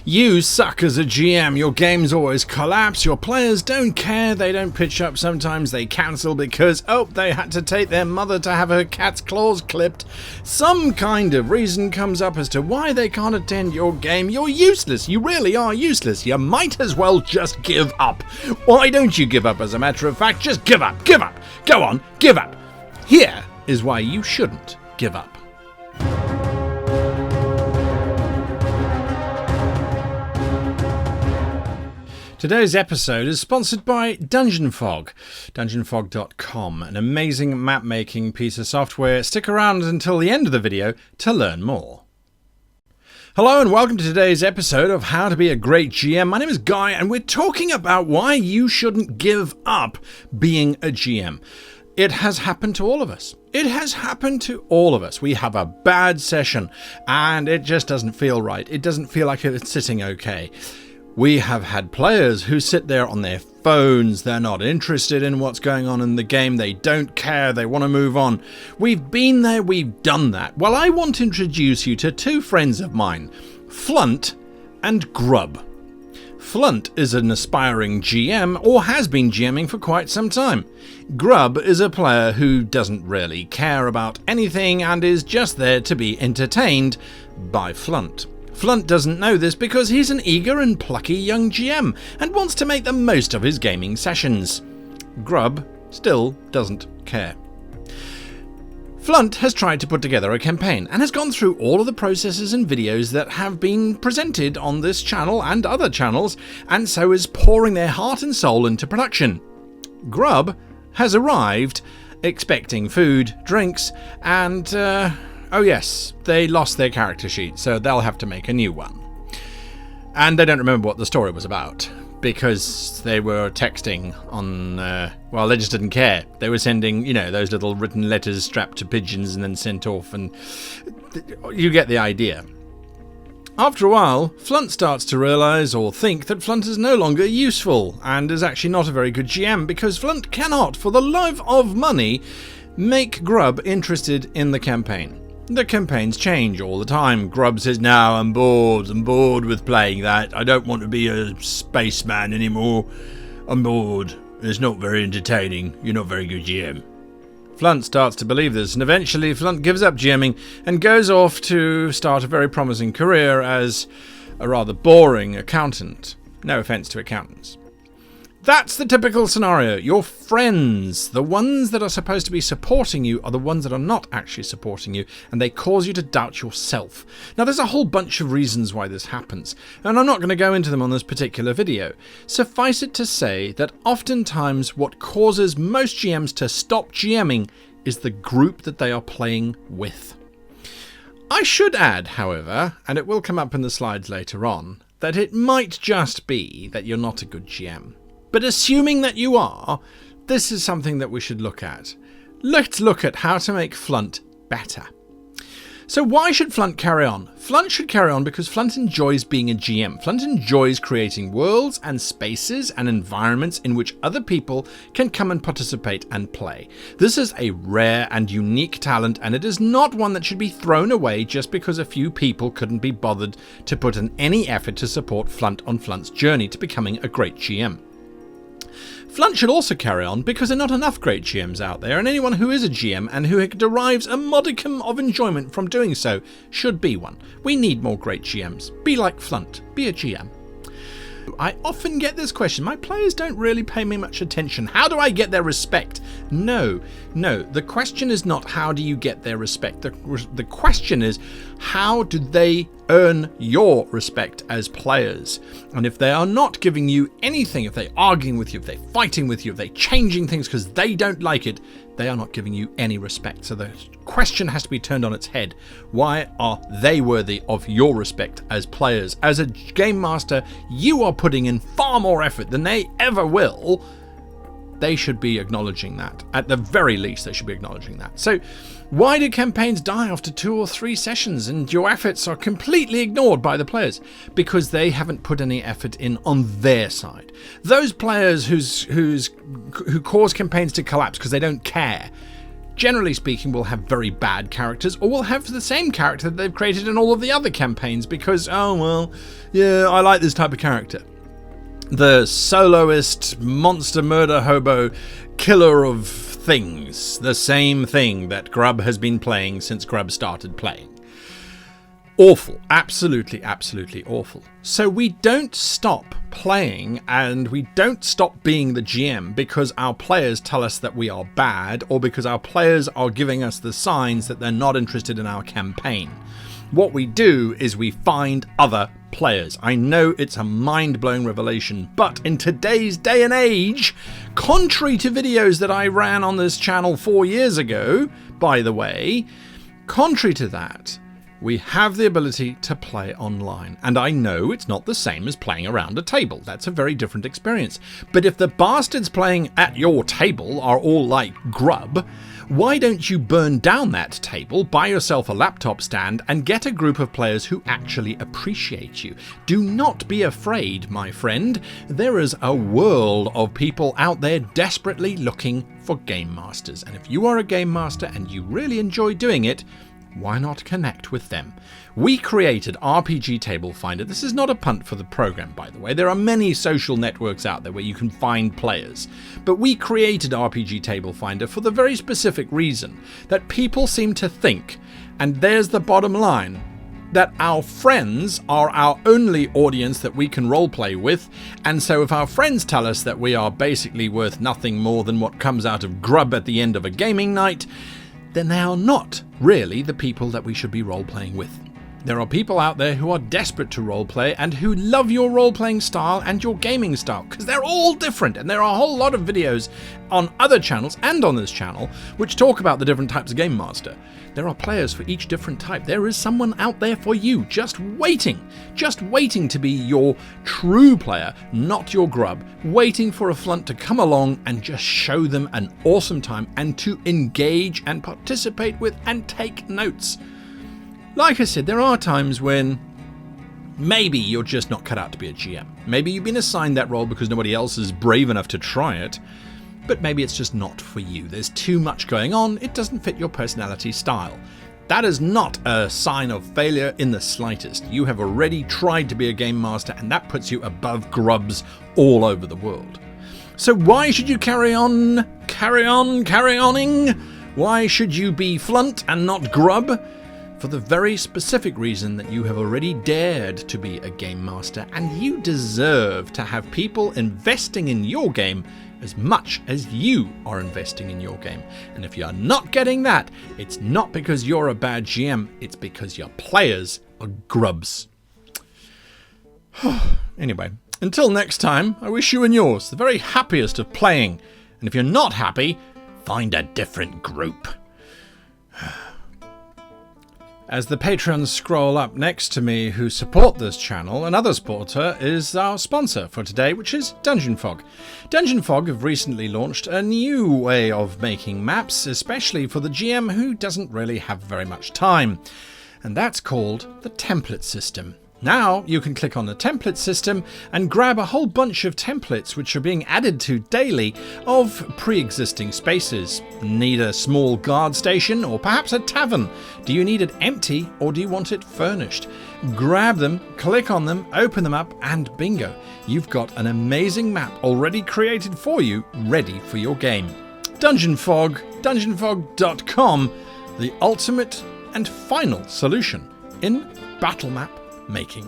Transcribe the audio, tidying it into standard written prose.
You suck as a GM, your games always collapse, your players don't care, they don't pitch up, sometimes they cancel because, they had to take their mother to have her cat's claws clipped. Some kind of reason comes up as to why they can't attend your game. You're useless, you really are useless, you might as well just give up. Why don't you give up, as a matter of fact? Just give up, go on, give up. Here is why you shouldn't give up. Today's episode is sponsored by Dungeon Fog, dungeonfog.com, an amazing map-making piece of software. Stick around until the end of the video to learn more. Hello and welcome to today's episode of How to Be a Great GM. My name is Guy and we're talking about why you shouldn't give up being a GM. It has happened to all of us. It has happened to all of us. We have a bad session and it just doesn't feel right. It doesn't feel like it's sitting okay. We have had players who sit there on their phones. They're not interested in what's going on in the game. They don't care. They want to move on. We've been there. We've done that. Well, I want to introduce you to two friends of mine, Flunt and Grub. Flunt is an aspiring GM, or has been GMing for quite some time. Grub is a player who doesn't really care about anything and is just there to be entertained by Flunt. Flunt doesn't know this because he's an eager and plucky young GM and wants to make the most of his gaming sessions. Grub still doesn't care. Flunt has tried to put together a campaign and has gone through all of the processes and videos that have been presented on this channel and other channels, and so is pouring their heart and soul into production. Grub has arrived expecting food, drinks, and oh yes, they lost their character sheet, so they'll have to make a new one. And they don't remember what the story was about, because they were texting on, they just didn't care. They were sending, those little written letters strapped to pigeons and then sent off, and you get the idea. After a while, Flunt starts to realise or think that Flunt is no longer useful, and is actually not a very good GM, because Flunt cannot, for the love of money, make Grub interested in the campaign. The campaigns change all the time. Grub says, "No, I'm bored with playing that. I don't want to be a spaceman anymore. I'm bored. It's not very entertaining. You're not very good GM." Flunt starts to believe this, and eventually Flunt gives up GMing and goes off to start a very promising career as a rather boring accountant. No offence to accountants. That's the typical scenario. Your friends, the ones that are supposed to be supporting you, are the ones that are not actually supporting you, and they cause you to doubt yourself. Now, there's a whole bunch of reasons why this happens, and I'm not going to go into them on this particular video. Suffice it to say that oftentimes what causes most GMs to stop GMing is the group that they are playing with. I should add, however, and it will come up in the slides later on, that it might just be that you're not a good GM. But assuming that you are, this is something that we should look at. Let's look at how to make Flunt better. So why should Flunt carry on? Flunt should carry on because Flunt enjoys being a GM. Flunt enjoys creating worlds and spaces and environments in which other people can come and participate and play. This is a rare and unique talent, and it is not one that should be thrown away just because a few people couldn't be bothered to put in any effort to support Flunt on Flunt's journey to becoming a great GM. Flunt should also carry on because there are not enough great GMs out there, and anyone who is a GM and who derives a modicum of enjoyment from doing so should be one. We need more great GMs. Be like Flunt. Be a GM. I often get this question. My players don't really pay me much attention. How do I get their respect? No. The question is not how do you get their respect. The question is how do they earn your respect as players? And if they are not giving you anything, if they're arguing with you, if they're fighting with you, if they're changing things because they don't like it, they are not giving you any respect. So the question has to be turned on its head. Why are they worthy of your respect as players? As a game master, you are putting in far more effort than they ever will. They should be acknowledging that. At the very least, they should be acknowledging that. So why do campaigns die after 2 or 3 sessions and your efforts are completely ignored by the players? Because they haven't put any effort in on their side. Those players who cause campaigns to collapse because they don't care, generally speaking, will have very bad characters, or will have the same character that they've created in all of the other campaigns because, oh, well, yeah, I like this type of character. The soloist, monster murder hobo, killer of things. The same thing that Grub has been playing since Grub started playing. Awful. Absolutely, absolutely awful. So we don't stop playing and we don't stop being the GM because our players tell us that we are bad or because our players are giving us the signs that they're not interested in our campaign. What we do is we find other players. I know it's a mind-blowing revelation, but in today's day and age, contrary to videos that I ran on this channel 4 years ago, by the way, contrary to that, we have the ability to play online. And I know it's not the same as playing around a table. That's a very different experience. But if the bastards playing at your table are all like Grub, why don't you burn down that table, buy yourself a laptop stand, and get a group of players who actually appreciate you? Do not be afraid, my friend. There is a world of people out there desperately looking for game masters. And if you are a game master and you really enjoy doing it, why not connect with them? We created RPG Table Finder. This is not a punt for the program, by the way. There are many social networks out there where you can find players. But we created RPG Table Finder for the very specific reason that people seem to think, and there's the bottom line, that our friends are our only audience that we can roleplay with, and so if our friends tell us that we are basically worth nothing more than what comes out of Grub at the end of a gaming night, then they are not really the people that we should be role-playing with. There are people out there who are desperate to roleplay and who love your role-playing style and your gaming style, because they're all different, and there are a whole lot of videos on other channels and on this channel which talk about the different types of game master. There are players for each different type. There is someone out there for you, just waiting to be your true player, not your Grub, waiting for a flunt to come along and just show them an awesome time and to engage and participate with and take notes. Like I said, there are times when maybe you're just not cut out to be a GM. Maybe you've been assigned that role because nobody else is brave enough to try it, but maybe it's just not for you. There's too much going on, it doesn't fit your personality style. That is not a sign of failure in the slightest. You have already tried to be a game master, and that puts you above Grubs all over the world. So why should you carry on? Why should you be Flunt and not Grub? For the very specific reason that you have already dared to be a game master, and you deserve to have people investing in your game as much as you are investing in your game. And if you're not getting that, it's not because you're a bad GM, it's because your players are Grubs. Anyway, until next time, I wish you and yours the very happiest of playing. And if you're not happy, find a different group. As the patrons scroll up next to me who support this channel, another supporter is our sponsor for today, which is Dungeon Fog. Dungeon Fog have recently launched a new way of making maps, especially for the GM who doesn't really have very much time. And that's called the template system. Now you can click on the template system and grab a whole bunch of templates which are being added to daily of pre-existing spaces. Need a small guard station or perhaps a tavern? Do you need it empty or do you want it furnished? Grab them, click on them, open them up, and bingo, you've got an amazing map already created for you, ready for your game. Dungeon Fog, dungeonfog.com, the ultimate and final solution in battle map making.